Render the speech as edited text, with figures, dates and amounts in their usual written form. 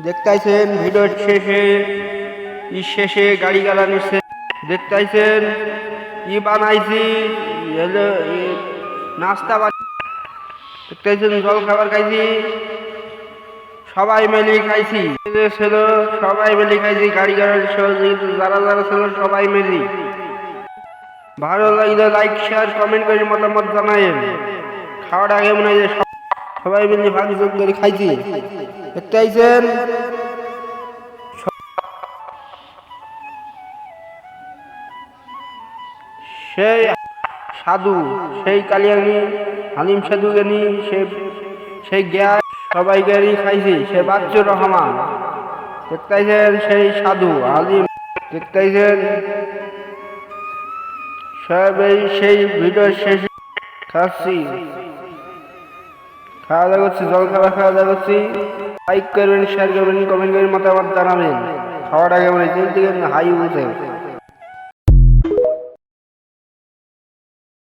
দেখতেছেন ভিডিওর শেষে গাড়ি গালানোর দেখতেছেন কি বানাইছি নাস্তা দেখতেছেন জল খাবার খাইছি সবাই মিলে খাইছি ছিল সবাই মিলে খাইছি গাড়ি গাড়ির সহযোগিতা যারা যারা ছিল সবাই মিলে ভালো লাগলে লাইক শেয়ার কমেন্ট করে মতামত জানায়েন খাওয়ার আগে মনে হয় সবাই মিলে ভাগ যোগ করে খাইছি দেখতেছেন সেই সাধু সেই কালিয়ানি হালিম সাধু জ্ঞানী সেই জ্ঞান সবাই জ্ঞানী খাইছি সে বাচ্চুর রহমান দেখতেছেন সেই সাধু হালিম দেখতেছেন সব সেই ভিডিও শেষে খাচ্ছি খাওয়া দাওয়া করছি জল খাওয়া দাওয়া করছি লাইক করবেন শেয়ার করবেন কমেন্ট করবেন মতামত জানাবেন খাওয়াটা কেমন হাই উঠে